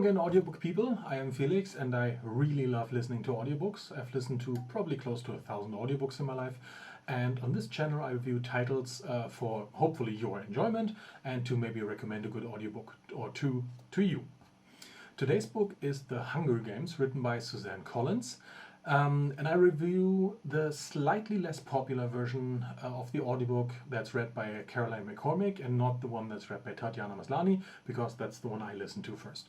again, audiobook people. I am Felix and I really love listening to audiobooks. I've listened to probably close to 1,000 audiobooks in my life, and on this channel I review titles for hopefully your enjoyment and to maybe recommend a good audiobook or two to you. Today's book is The Hunger Games, written by Suzanne Collins, and I review the slightly less popular version of the audiobook that's read by Carolyn McCormick and not the one that's read by Tatiana Maslany, because that's the one I listened to first.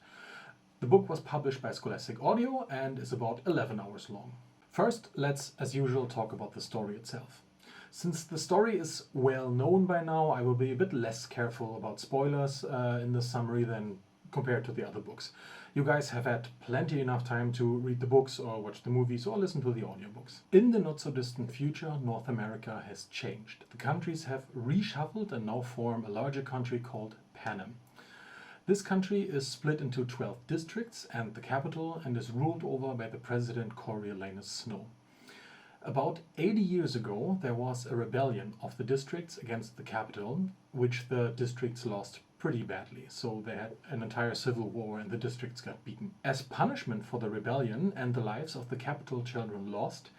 The book was published by Scholastic Audio and is about 11 hours long. First, let's, as usual, talk about the story itself. Since the story is well known by now, I will be a bit less careful about spoilers in the summary than compared to the other books. You guys have had plenty enough time to read the books or watch the movies or listen to the audiobooks. In the not-so-distant future, North America has changed. The countries have reshuffled and now form a larger country called Panem. This country is split into 12 districts and the capital, and is ruled over by the president Coriolanus Snow. About 80 years ago, there was a rebellion of the districts against the capital, which the districts lost pretty badly. So they had an entire civil war and the districts got beaten. As punishment for the rebellion and the lives of the capital children lost,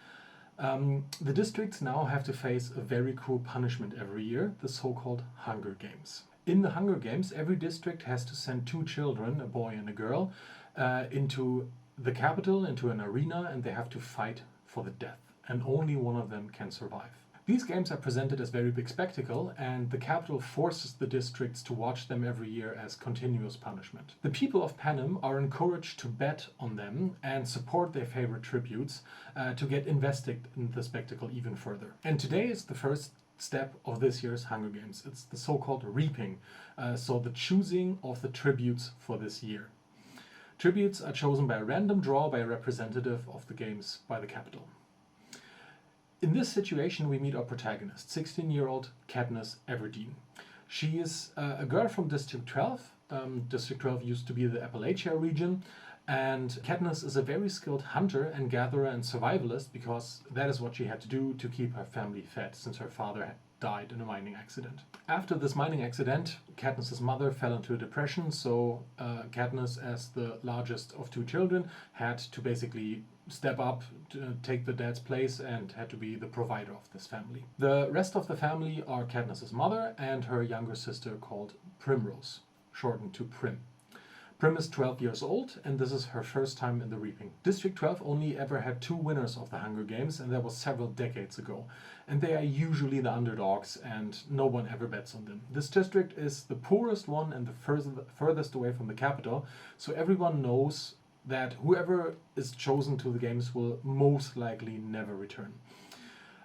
the districts now have to face a very cruel punishment every year, the so-called Hunger Games. In the Hunger Games, every district has to send 2 children, a boy and a girl, into the capital, into an arena, and they have to fight for the death. And only one of them can survive. These games are presented as very big spectacle, and the capital forces the districts to watch them every year as continuous punishment. The people of Panem are encouraged to bet on them and support their favorite tributes to get invested in the spectacle even further. And today is the first step of this year's Hunger Games. It's the so-called reaping, so the choosing of the tributes for this year. Tributes are chosen by a random draw by a representative of the games by the capital. In this situation, we meet our protagonist, 16-year-old Katniss Everdeen. She is a girl from District 12. District 12 used to be the Appalachia region, and Katniss is a very skilled hunter and gatherer and survivalist, because that is what she had to do to keep her family fed, since her father died in a mining accident. After this mining accident, Katniss's mother fell into a depression, so Katniss, as the largest of 2 children, had to basically step up, to take the dad's place, and had to be the provider of this family. The rest of the family are Katniss's mother and her younger sister called Primrose, shortened to Prim. Prim is 12 years old, and this is her first time in the reaping. District 12 only ever had 2 winners of the Hunger Games, and that was several decades ago. And they are usually the underdogs, and no one ever bets on them. This district is the poorest one and the furthest away from the capital, so everyone knows that whoever is chosen to the games will most likely never return.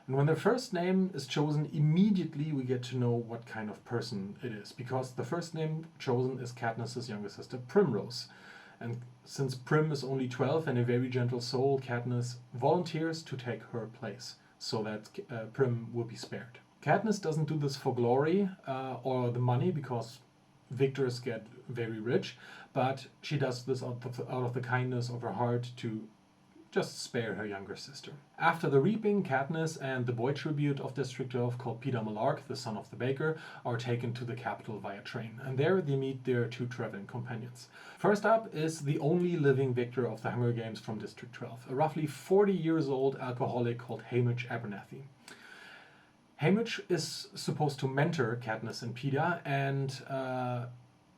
And when their first name is chosen, immediately we get to know what kind of person it is, because the first name chosen is Katniss's younger sister, Primrose. And since Prim is only 12 and a very gentle soul, Katniss volunteers to take her place, so that Prim will be spared. Katniss doesn't do this for glory or the money, because victors get very rich, but she does this out of the kindness of her heart to just spare her younger sister. After the reaping, Katniss and the boy tribute of District 12, called Peter Malark, the son of the baker, are taken to the capital via train, and there they meet their 2 traveling companions. First up is the only living victor of the Hunger Games from District 12, a roughly 40 years old alcoholic called Haymitch Abernathy. Haymitch is supposed to mentor Katniss and Peeta, and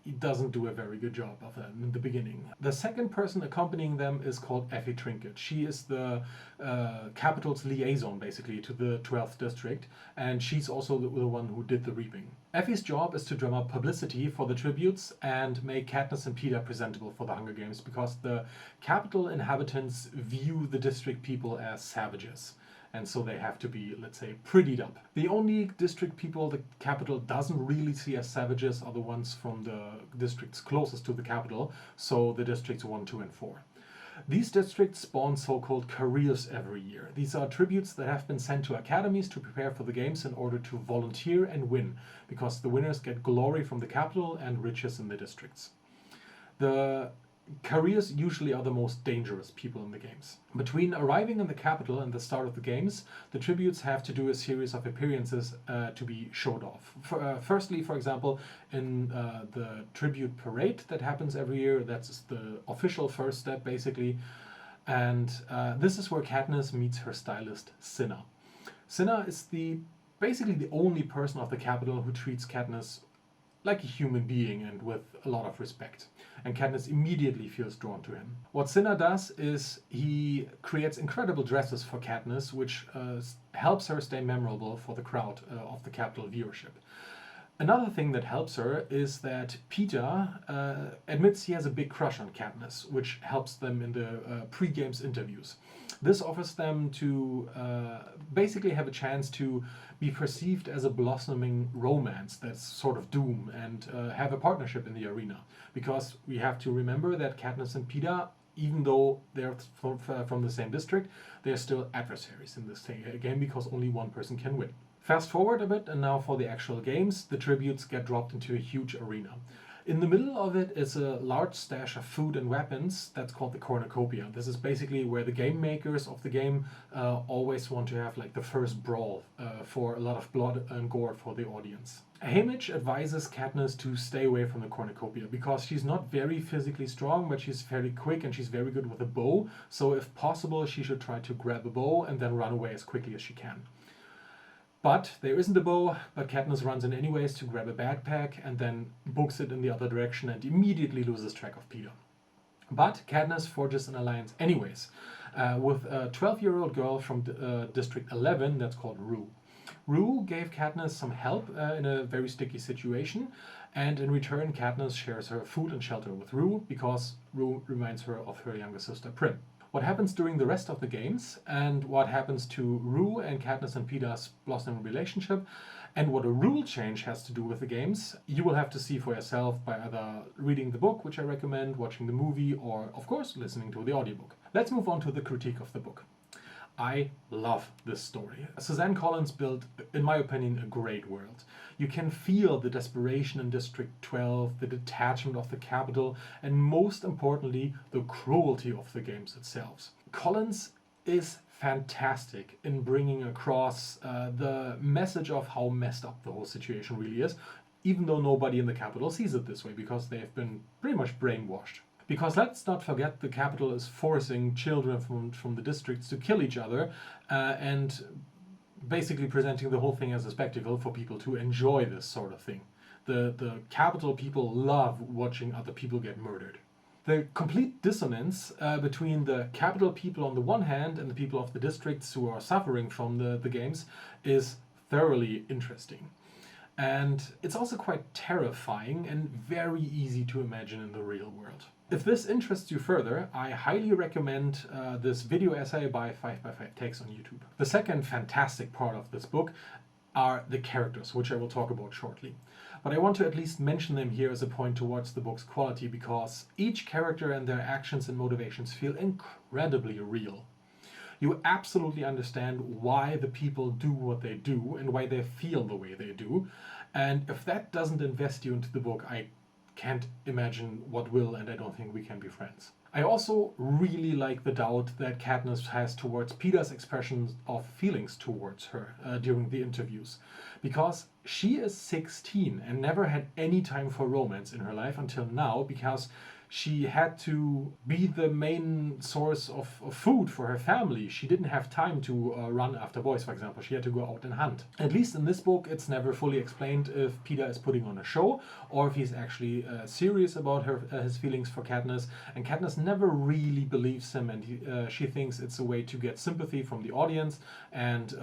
he doesn't do a very good job of that in the beginning. The second person accompanying them is called Effie Trinket. She is the capital's liaison, basically, to the 12th district, and she's also the one who did the reaping. Effie's job is to drum up publicity for the tributes and make Katniss and Peeta presentable for the Hunger Games, because the capital inhabitants view the district people as savages. And so they have to be, let's say, prettied up. The only district people the capital doesn't really see as savages are the ones from the districts closest to the capital, so the districts 1, 2, and 4. These districts spawn so-called careers every year. These are tributes that have been sent to academies to prepare for the games in order to volunteer and win, because the winners get glory from the capital and riches in the districts. The careers usually are the most dangerous people in the games. Between arriving in the capital and the start of the games, the tributes have to do a series of appearances to be showed off. Firstly, for example, in the tribute parade that happens every year, that's the official first step basically, and this is where Katniss meets her stylist Cinna. Cinna is basically the only person of the capital who treats Katniss like a human being and with a lot of respect. And Katniss immediately feels drawn to him. What Cinna does is he creates incredible dresses for Katniss, which helps her stay memorable for the crowd of the capital viewership. Another thing that helps her is that Peter admits he has a big crush on Katniss, which helps them in the pre-games interviews. This offers them to basically have a chance to be perceived as a blossoming romance that's sort of doom and have a partnership in the arena. Because we have to remember that Katniss and Peter, even though they're from the same district, they're still adversaries in this game because only one person can win. Fast forward a bit, and now for the actual games, the tributes get dropped into a huge arena. In the middle of it is a large stash of food and weapons that's called the cornucopia. This is basically where the game makers of the game always want to have like the first brawl for a lot of blood and gore for the audience. Haymitch advises Katniss to stay away from the cornucopia because she's not very physically strong, but she's very quick and she's very good with a bow. So if possible, she should try to grab a bow and then run away as quickly as she can. But there isn't a bow, but Katniss runs in anyways to grab a backpack and then books it in the other direction and immediately loses track of Peter. But Katniss forges an alliance anyways with a 12-year-old girl from District 11 that's called Rue. Rue gave Katniss some help in a very sticky situation, and in return Katniss shares her food and shelter with Rue because Rue reminds her of her younger sister Prim. What happens during the rest of the games, and what happens to Rue and Katniss and Peter's blossoming relationship, and what a rule change has to do with the games, you will have to see for yourself by either reading the book, which I recommend, watching the movie, or of course listening to the audiobook. Let's move on to the critique of the book. I love this story. Suzanne Collins built, in my opinion, a great world. You can feel the desperation in District 12, the detachment of the capital, and most importantly, the cruelty of the games itself. Collins is fantastic in bringing across the message of how messed up the whole situation really is, even though nobody in the capital sees it this way because they have been pretty much brainwashed. Because let's not forget, the capital is forcing children from the districts to kill each other and basically presenting the whole thing as a spectacle for people to enjoy this sort of thing. The capital people love watching other people get murdered. The complete dissonance between the capital people on the one hand and the people of the districts who are suffering from the games is thoroughly interesting. And it's also quite terrifying and very easy to imagine in the real world. If this interests you further, I highly recommend this video essay by 5x5 Takes on YouTube. The second fantastic part of this book are the characters, which I will talk about shortly. But I want to at least mention them here as a point towards the book's quality because each character and their actions and motivations feel incredibly real. You absolutely understand why the people do what they do and why they feel the way they do. And if that doesn't invest you into the book, I can't imagine what will, and I don't think we can be friends. I also really like the doubt that Katniss has towards Peter's expressions of feelings towards her during the interviews, because she is 16 and never had any time for romance in her life until now, because she had to be the main source of food for her family. She didn't have time to run after boys, for example. She had to go out and hunt. At least in this book, it's never fully explained if Peter is putting on a show or if he's actually serious about his feelings for Katniss. And Katniss never really believes him, and she thinks it's a way to get sympathy from the audience and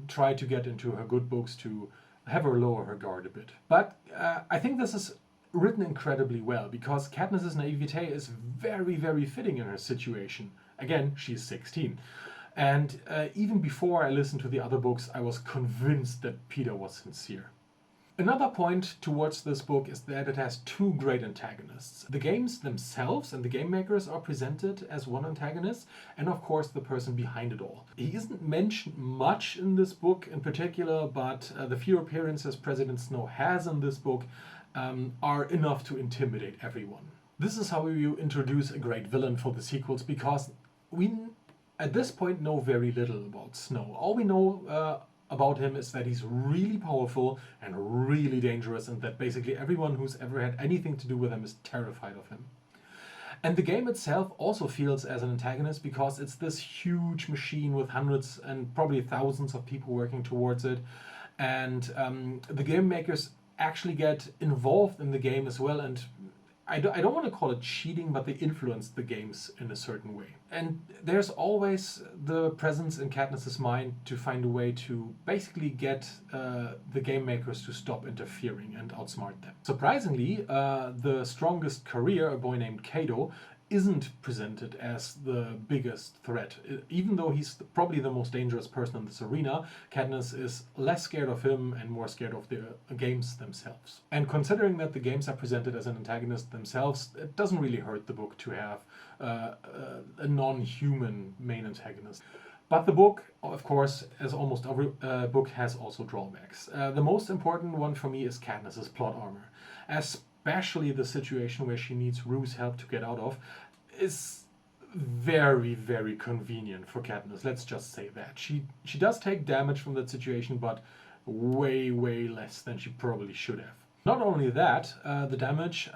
try to get into her good books to have her lower her guard a bit. But I think this is written incredibly well because Katniss's naivete is very, very fitting in her situation. Again, she's 16. And even before I listened to the other books, I was convinced that Peter was sincere. Another point towards this book is that it has two great antagonists. The games themselves and the game makers are presented as one antagonist, and of course the person behind it all. He isn't mentioned much in this book in particular, but the few appearances President Snow has in this book are enough to intimidate everyone. This is how you introduce a great villain for the sequels, because we at this point know very little about Snow. All we know about him is that he's really powerful and really dangerous, and that basically everyone who's ever had anything to do with him is terrified of him. And the game itself also feels as an antagonist because it's this huge machine with hundreds and probably thousands of people working towards it. And the game makers actually get involved in the game as well. And I don't want to call it cheating, but they influence the games in a certain way. And there's always the presence in Katniss's mind to find a way to basically get the game makers to stop interfering and outsmart them. Surprisingly, the strongest career, a boy named Kato, isn't presented as the biggest threat. Even though he's probably the most dangerous person in this arena, Katniss is less scared of him and more scared of the games themselves. And considering that the games are presented as an antagonist themselves, it doesn't really hurt the book to have a non-human main antagonist. But the book, of course, as almost every book, has also drawbacks. The most important one for me is Katniss's plot armor. Especially the situation where she needs Rue's help to get out of is very, very convenient for Katniss. Let's just say that. She does take damage from that situation, but way, way less than she probably should have. Not only that, the damage,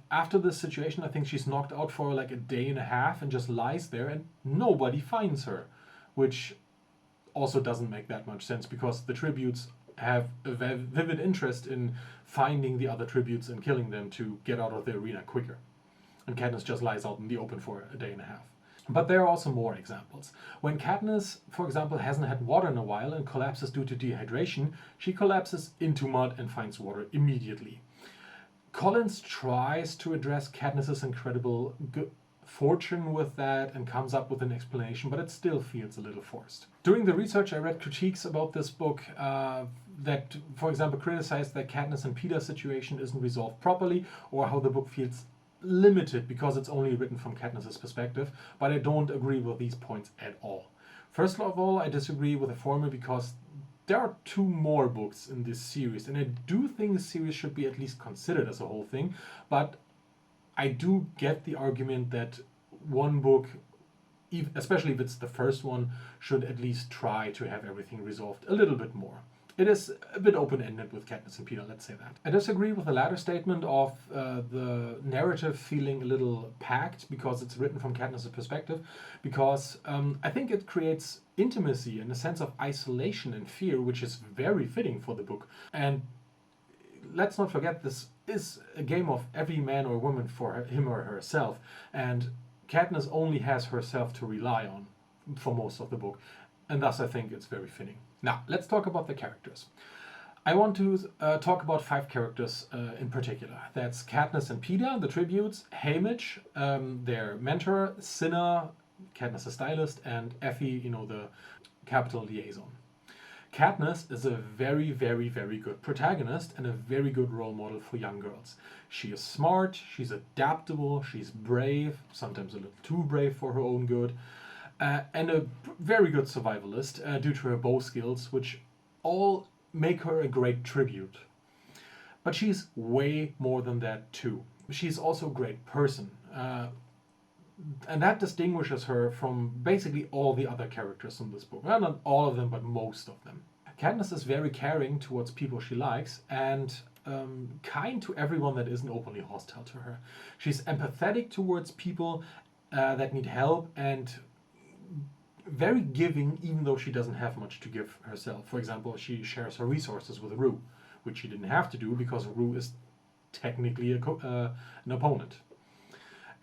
after this situation, I think she's knocked out for like a day and a half and just lies there and nobody finds her, which also doesn't make that much sense because the tributes have a vivid interest in finding the other tributes and killing them to get out of the arena quicker. And Katniss just lies out in the open for a day and a half. But there are also more examples. When Katniss, for example, hasn't had water in a while and collapses due to dehydration, she collapses into mud and finds water immediately. Collins tries to address Katniss's incredible fortune with that and comes up with an explanation, but it still feels a little forced. During the research, I read critiques about this book that, for example, criticized that Katniss and Peter's situation isn't resolved properly, or how the book feels limited because it's only written from Katniss's perspective, but I don't agree with these points at all. First of all, I disagree with the former because there are 2 more books in this series, and I do think the series should be at least considered as a whole thing, but I do get the argument that one book, especially if it's the first one, should at least try to have everything resolved a little bit more. It is a bit open-ended with Katniss and Peter, let's say that. I disagree with the latter statement of the narrative feeling a little packed because it's written from Katniss's perspective, because I think it creates intimacy and a sense of isolation and fear, which is very fitting for the book. And let's not forget, this is a game of every man or woman for him or herself, and Katniss only has herself to rely on for most of the book, and thus I think it's very fitting. Now, let's talk about the characters. I want to talk about 5 characters in particular. That's Katniss and Peeta, the tributes, Haymitch, their mentor, Cinna, Katniss' stylist, and Effie, the capital liaison. Katniss is a very, very, very good protagonist and a very good role model for young girls. She is smart, she's adaptable, she's brave, sometimes a little too brave for her own good, and a very good survivalist due to her bow skills, which all make her a great tribute. But she's way more than that too. She's also a great person. And that distinguishes her from basically all the other characters in this book. Well, not all of them, but most of them. Katniss is very caring towards people she likes and kind to everyone that isn't openly hostile to her. She's empathetic towards people that need help and very giving, even though she doesn't have much to give herself. For example, she shares her resources with Rue, which she didn't have to do because Rue is technically an opponent.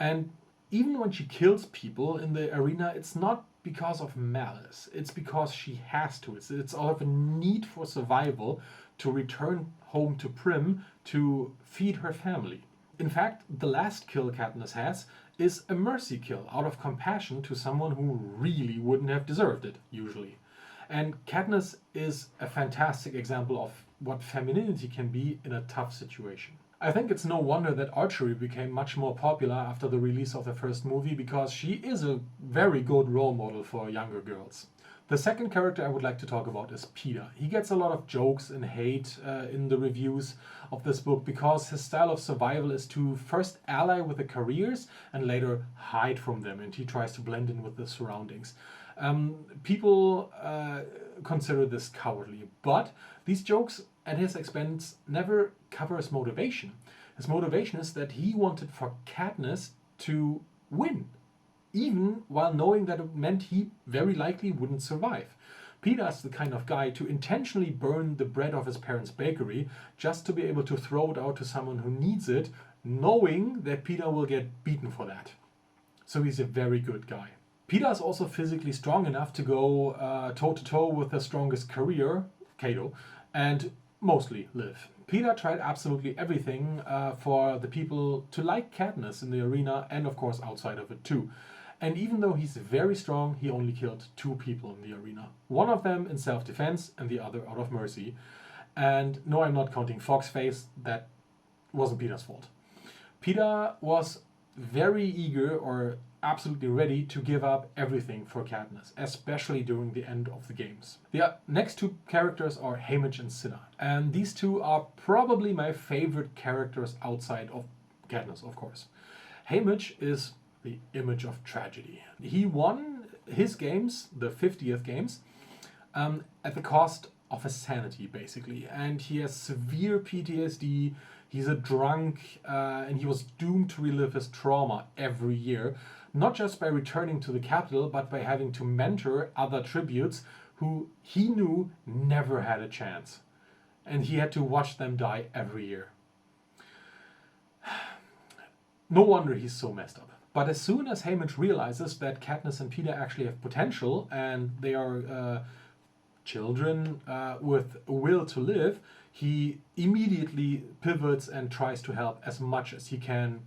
And even when she kills people in the arena, it's not because of malice. It's because she has to. It's out of a need for survival to return home to Prim to feed her family. In fact, the last kill Katniss has is a mercy kill out of compassion to someone who really wouldn't have deserved it, usually. And Katniss is a fantastic example of what femininity can be in a tough situation. I think it's no wonder that archery became much more popular after the release of the first movie, because she is a very good role model for younger girls. The second character I would like to talk about is Peter. He gets a lot of jokes and hate in the reviews of this book because his style of survival is to first ally with the careers and later hide from them, and he tries to blend in with the surroundings. People consider this cowardly, but these jokes at his expense never cover his motivation. His motivation is that he wanted for Katniss to win, even while knowing that it meant he very likely wouldn't survive. Peter is the kind of guy to intentionally burn the bread of his parents' bakery just to be able to throw it out to someone who needs it, knowing that Peter will get beaten for that. So he's a very good guy. Peter is also physically strong enough to go toe-to-toe with the strongest career, Cato, and mostly live. Peter tried absolutely everything for the people to like Katniss in the arena and of course outside of it too. And even though he's very strong, he only killed 2 people in the arena. One of them in self-defense and the other out of mercy. And no, I'm not counting Foxface, that wasn't Peter's fault. Peter was very eager or absolutely ready to give up everything for Katniss, especially during the end of the games. The next 2 characters are Haymitch and Cinna, and these 2 are probably my favorite characters outside of Katniss, of course. Haymitch is the image of tragedy. He won his games, the 50th games, at the cost of his sanity, basically, and he has severe PTSD. He's a drunk, and he was doomed to relive his trauma every year, not just by returning to the capital, but by having to mentor other tributes who he knew never had a chance. And he had to watch them die every year. No wonder he's so messed up. But as soon as Haymitch realizes that Katniss and Peter actually have potential, and they are children with a will to live, he immediately pivots and tries to help as much as he can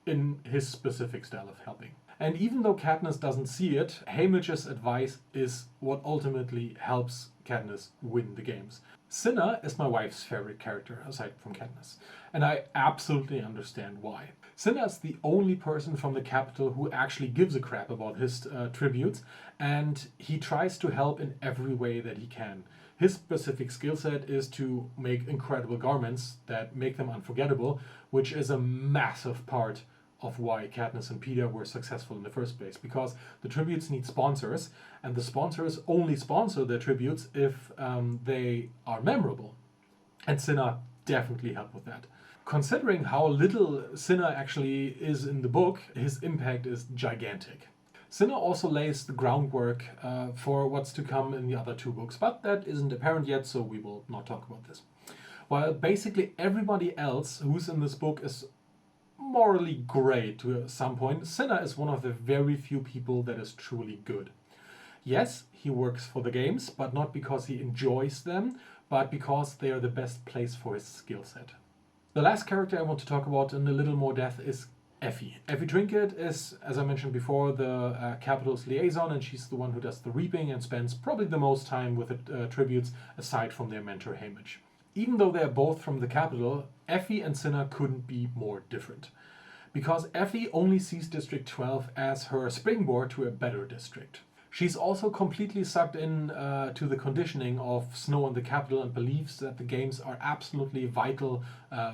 in his specific style of helping. And even though Katniss doesn't see it, Haymitch's advice is what ultimately helps Katniss win the games. Cinna is my wife's favorite character, aside from Katniss, and I absolutely understand why. Cinna is the only person from the capital who actually gives a crap about his tributes, and he tries to help in every way that he can. His specific skill set is to make incredible garments that make them unforgettable, which is a massive part of why Katniss and Peter were successful in the first place, because the tributes need sponsors, and the sponsors only sponsor their tributes if they are memorable. And Cinna definitely helped with that. Considering how little Cinna actually is in the book, his impact is gigantic. Cinna also lays the groundwork for what's to come in the other 2 books, but that isn't apparent yet, so we will not talk about this. While basically everybody else who's in this book is morally grey to some point, Cinna is one of the very few people that is truly good. Yes, he works for the games, but not because he enjoys them, but because they are the best place for his skill set. The last character I want to talk about in a little more depth is Effie. Effie Trinket is, as I mentioned before, the capital's liaison, and she's the one who does the reaping and spends probably the most time with the tributes, aside from their mentor Haymitch. Even though they're both from the capital, Effie and Cinna couldn't be more different. Because Effie only sees District 12 as her springboard to a better district. She's also completely sucked in to the conditioning of Snow in the capital and believes that the games are absolutely vital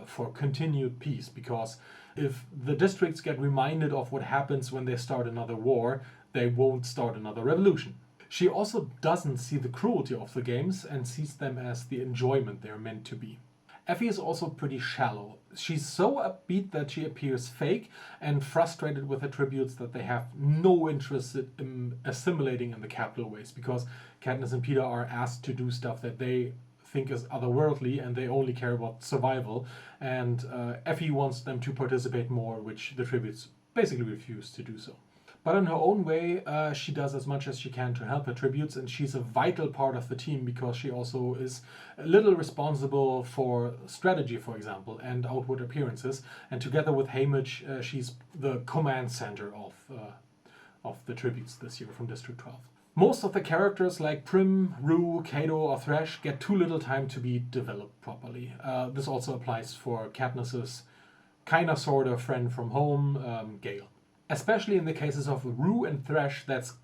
for continued peace, because if the districts get reminded of what happens when they start another war, they won't start another revolution. She also doesn't see the cruelty of the games and sees them as the enjoyment they're meant to be. Effie is also pretty shallow. She's so upbeat that she appears fake and frustrated with her tributes that they have no interest in assimilating in the capital ways, because Katniss and Peter are asked to do stuff that they think is otherworldly and they only care about survival, and Effie wants them to participate more, which the tributes basically refuse to do so. But in her own way, she does as much as she can to help her tributes, and she's a vital part of the team because she also is a little responsible for strategy, for example, and outward appearances. And together with Haymitch, she's the command center of the tributes this year from District 12. Most of the characters like Prim, Rue, Cato, or Thresh get too little time to be developed properly. This also applies for Katniss's kinda sorta friend from home, Gale. Especially in the cases of Rue and Thresh, that's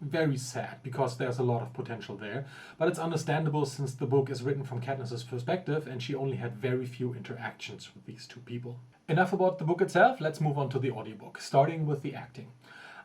very sad because there's a lot of potential there, but it's understandable since the book is written from Katniss's perspective and she only had very few interactions with these two people. Enough about the book itself, let's move on to the audiobook, starting with the acting.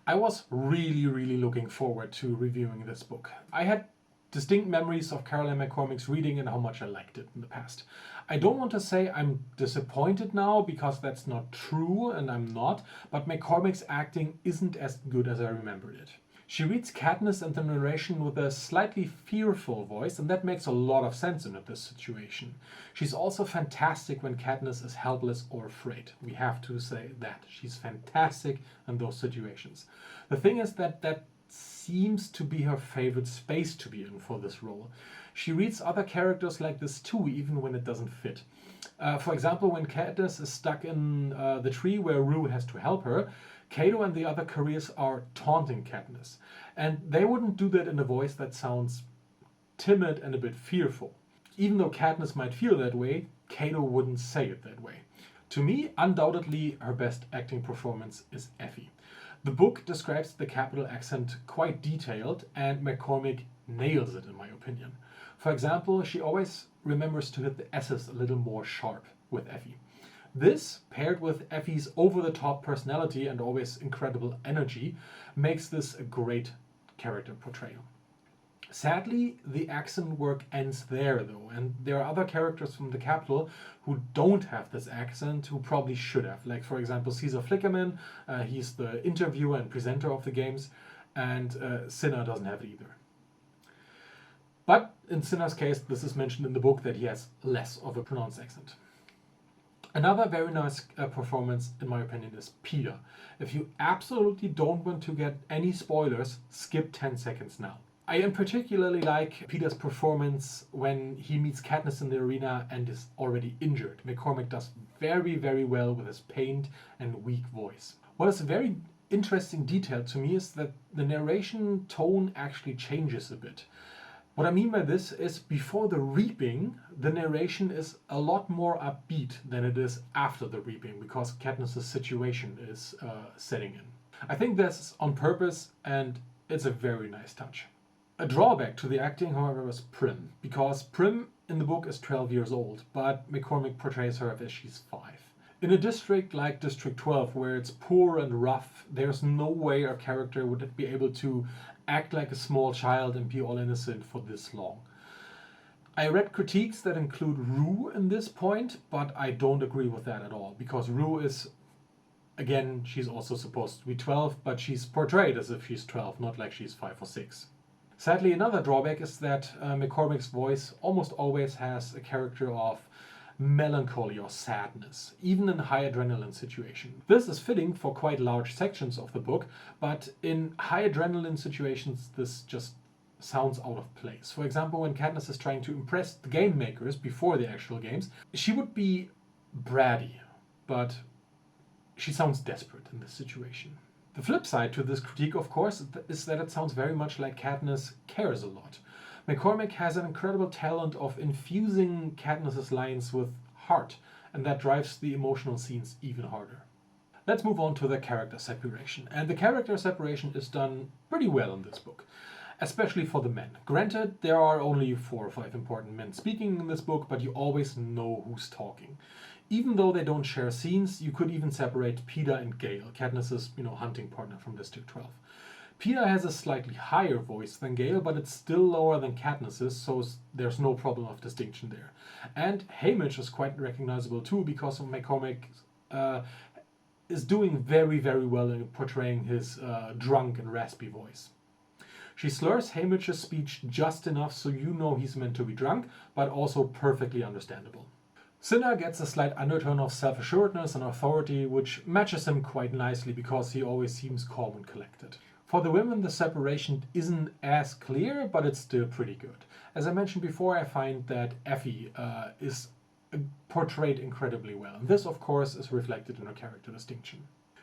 I was really looking forward to reviewing this book. I had distinct memories of Carolyn McCormick's reading and how much I liked it in the past. I don't want to say I'm disappointed now because that's not true, and I'm not, but McCormick's acting isn't as good as I remembered it. She reads Katniss and the narration with a slightly fearful voice, and that makes a lot of sense in this situation. She's also fantastic when Katniss is helpless or afraid. We have to say that. She's fantastic in those situations. The thing is that seems to be her favorite space to be in for this role. She reads other characters like this too, even when it doesn't fit. For example, when Katniss is stuck in the tree where Rue has to help her, Cato and the other careers are taunting Katniss. And they wouldn't do that in a voice that sounds timid and a bit fearful. Even though Katniss might feel that way, Cato wouldn't say it that way. To me, undoubtedly, her best acting performance is Effie. The book describes the capital accent quite detailed, and McCormick nails it in my opinion. For example, she always remembers to hit the S's a little more sharp with Effie. This, paired with Effie's over-the-top personality and always incredible energy, makes this a great character portrayal. Sadly, the accent work ends there though, and there are other characters from the capital who don't have this accent who probably should have. Like for example Caesar Flickerman, he's the interviewer and presenter of the games, and Cinna doesn't have it either. But in Cinna's case, this is mentioned in the book that he has less of a pronounced accent. Another very nice performance, in my opinion, is Peter. If you absolutely don't want to get any spoilers, skip 10 seconds now. I particularly like Peter's performance when he meets Katniss in the arena and is already injured. McCormick does very well with his pained and weak voice. What is a very interesting detail to me is that the narration tone actually changes a bit. What I mean by this is before the reaping, the narration is a lot more upbeat than it is after the reaping because Katniss' situation is setting in. I think that's on purpose and it's a very nice touch. A drawback to the acting, however, is Prim, because Prim in the book is 12 years old, but McCormick portrays her as she's 5. In a district like District 12, where it's poor and rough, there's no way a character would be able to act like a small child and be all innocent for this long. I read critiques that include Rue in this point, but I don't agree with that at all, because Rue is, again, she's also supposed to be 12, but she's portrayed as if she's 12, not like she's 5 or 6. Sadly, another drawback is that McCormick's voice almost always has a character of melancholy or sadness, even in high adrenaline situations. This is fitting for quite large sections of the book, but in high adrenaline situations this just sounds out of place. For example, when Katniss is trying to impress the game makers before the actual games, she would be bratty, but she sounds desperate in this situation. The flip side to this critique, of course, is that it sounds very much like Katniss cares a lot. McCormick has an incredible talent of infusing Katniss' lines with heart, and that drives the emotional scenes even harder. Let's move on to the character separation. And the character separation is done pretty well in this book, especially for the men. Granted, there are only 4 or 5 important men speaking in this book, but you always know who's talking. Even though they don't share scenes, you could even separate Peter and Gale, Katniss' hunting partner from District 12. Peter has a slightly higher voice than Gale, but it's still lower than Katniss's, so there's no problem of distinction there. And Haymitch is quite recognizable too, because McCormick is doing very well in portraying his drunk and raspy voice. She slurs Haymitch's speech just enough so you know he's meant to be drunk, but also perfectly understandable. Cinna gets a slight undertone of self-assuredness and authority, which matches him quite nicely because he always seems calm and collected. For the women, the separation isn't as clear, but it's still pretty good. As I mentioned before, I find that Effie is portrayed incredibly well. And this, of course, is reflected in her character distinction.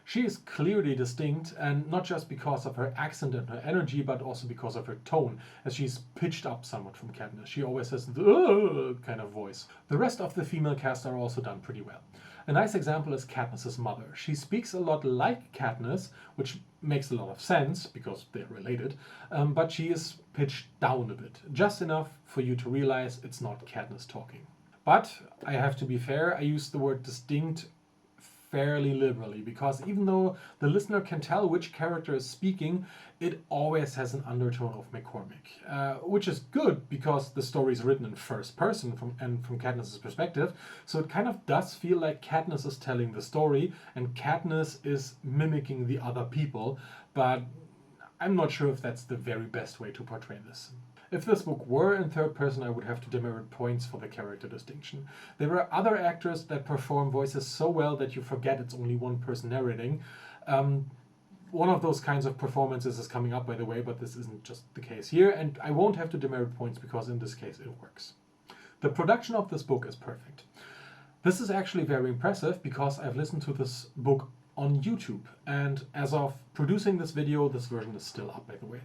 She is clearly distinct, and not just because of her accent and her energy, but also because of her tone, as she's pitched up somewhat from Katniss. She always has the kind of voice. The rest of the female cast are also done pretty well. A nice example is Katniss's mother. She speaks a lot like Katniss, which makes a lot of sense because they're related, but she is pitched down a bit, just enough for you to realize it's not Katniss talking. But I have to be fair, I use the word distinct fairly liberally, because even though the listener can tell which character is speaking, it always has an undertone of McCormick, which is good because the story is written in first person from Katniss's perspective, so it kind of does feel like Katniss is telling the story and Katniss is mimicking the other people, but I'm not sure if that's the very best way to portray this. If this book were in third person, I would have to demerit points for the character distinction. There are other actors that perform voices so well that you forget it's only one person narrating. One of those kinds of performances is coming up, by the way, but this isn't just the case here, and I won't have to demerit points because in this case it works. The production of this book is perfect. This is actually very impressive because I've listened to this book on YouTube, and as of producing this video, this version is still up, by the way.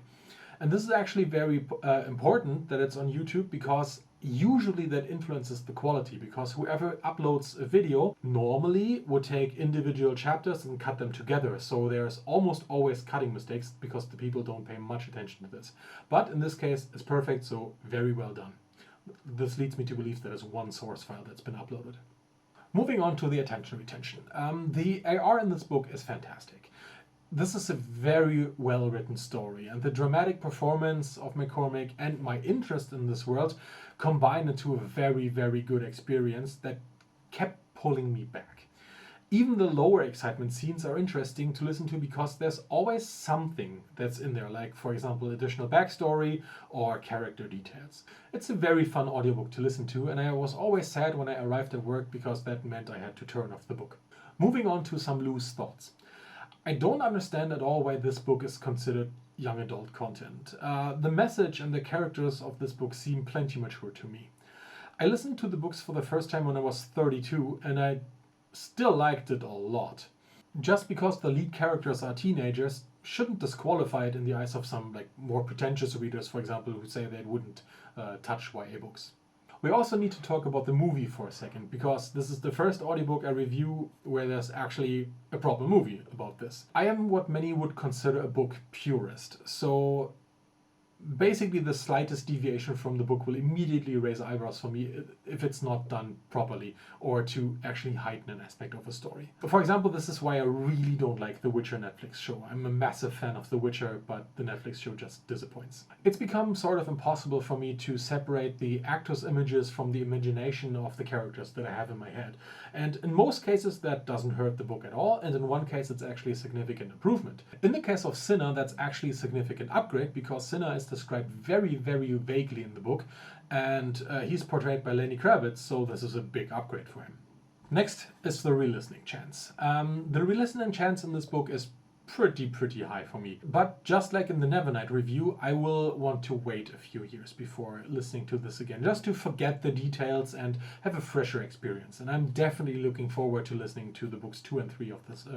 And this is actually very important that it's on YouTube, because usually that influences the quality, because whoever uploads a video normally would take individual chapters and cut them together. So there's almost always cutting mistakes because the people don't pay much attention to this. But in this case, it's perfect, so very well done. This leads me to believe there is one source file that's been uploaded. Moving on to the attention retention. The AR in this book is fantastic. This is a very well-written story, and the dramatic performance of McCormick and my interest in this world combined into a very, very good experience that kept pulling me back. Even the lower excitement scenes are interesting to listen to because there's always something that's in there, like, for example, additional backstory or character details. It's a very fun audiobook to listen to, and I was always sad when I arrived at work because that meant I had to turn off the book. Moving on to some loose thoughts. I don't understand at all why this book is considered young adult content. The message and the characters of this book seem plenty mature to me. I listened to the books for the first time when I was 32, and I still liked it a lot. Just because the lead characters are teenagers shouldn't disqualify it in the eyes of some more pretentious readers, for example, who say they wouldn't touch YA books. We also need to talk about the movie for a second, because this is the first audiobook I review where there's actually a proper movie about this. I am what many would consider a book purist, so basically the slightest deviation from the book will immediately raise eyebrows for me if it's not done properly or to actually heighten an aspect of a story. For example, this is why I really don't like the Witcher Netflix show. I'm a massive fan of The Witcher, but the Netflix show just disappoints. It's become sort of impossible for me to separate the actors' images from the imagination of the characters that I have in my head. And in most cases that doesn't hurt the book at all, and in one case it's actually a significant improvement. In the case of Cinna, that's actually a significant upgrade, because Cinna is described very, very vaguely in the book, and he's portrayed by Lenny Kravitz, so this is a big upgrade for him. Next is the re-listening chance. The re-listening chance in this book is pretty high for me, but just like in the Nevernight review, I will want to wait a few years before listening to this again, just to forget the details and have a fresher experience. And I'm definitely looking forward to listening to the books 2 and 3 of this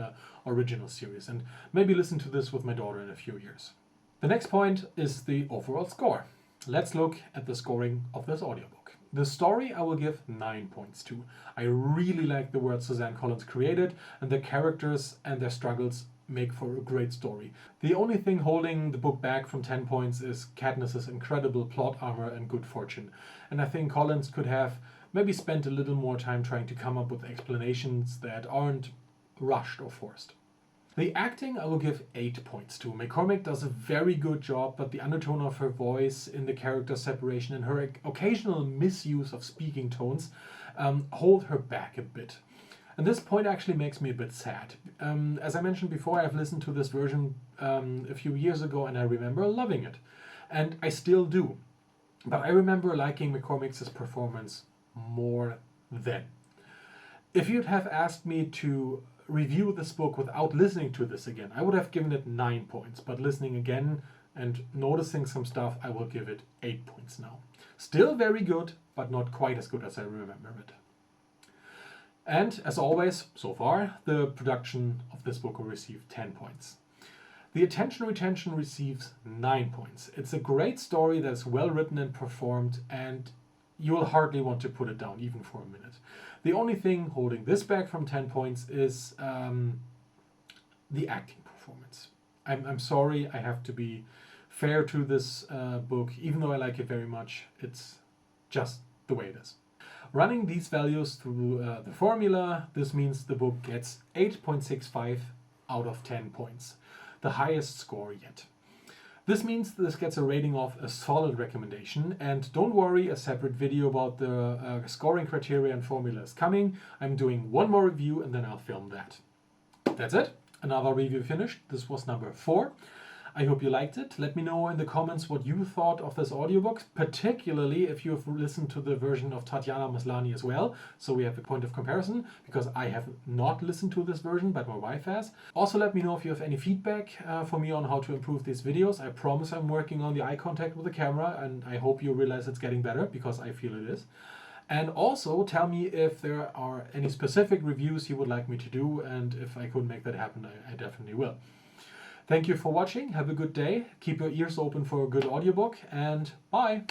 original series, and maybe listen to this with my daughter in a few years. The next point is the overall score. Let's look at the scoring of this audiobook. The story I will give 9 points to. I really like the world Suzanne Collins created, and the characters and their struggles make for a great story. The only thing holding the book back from 10 points is Katniss's incredible plot armor and good fortune. And I think Collins could have maybe spent a little more time trying to come up with explanations that aren't rushed or forced. The acting I will give 8 points to. McCormick does a very good job, but the undertone of her voice in the character separation and her occasional misuse of speaking tones hold her back a bit. And this point actually makes me a bit sad. As I mentioned before, I've listened to this version a few years ago and I remember loving it. And I still do. But I remember liking McCormick's performance more then. If you'd have asked me to review this book without listening to this again, I would have given it 9 points. But listening again and noticing some stuff, I will give it 8 points now. Still very good, but not quite as good as I remember it. And as always, so far, the production of this book will receive 10 points. The attention retention receives 9 points. It's a great story that's well written and performed, and you will hardly want to put it down even for a minute. The only thing holding this back from 10 points is the acting performance. I'm sorry, I have to be fair to this book. Even though I like it very much, it's just the way it is. Running these values through the formula, this means the book gets 8.65 out of 10 points, the highest score yet. This means this gets a rating of a solid recommendation, and don't worry, a separate video about the scoring criteria and formula is coming. I'm doing one more review and then I'll film that. That's it. Another review finished. This was number 4. I hope you liked it. Let me know in the comments what you thought of this audiobook, particularly if you have listened to the version of Tatiana Maslany as well, so we have a point of comparison, because I have not listened to this version, but my wife has. Also, let me know if you have any feedback for me on how to improve these videos. I promise I'm working on the eye contact with the camera, and I hope you realize it's getting better, because I feel it is. And also tell me if there are any specific reviews you would like me to do, and if I could make that happen, I definitely will. Thank you for watching. Have a good day. Keep your ears open for a good audiobook, and bye!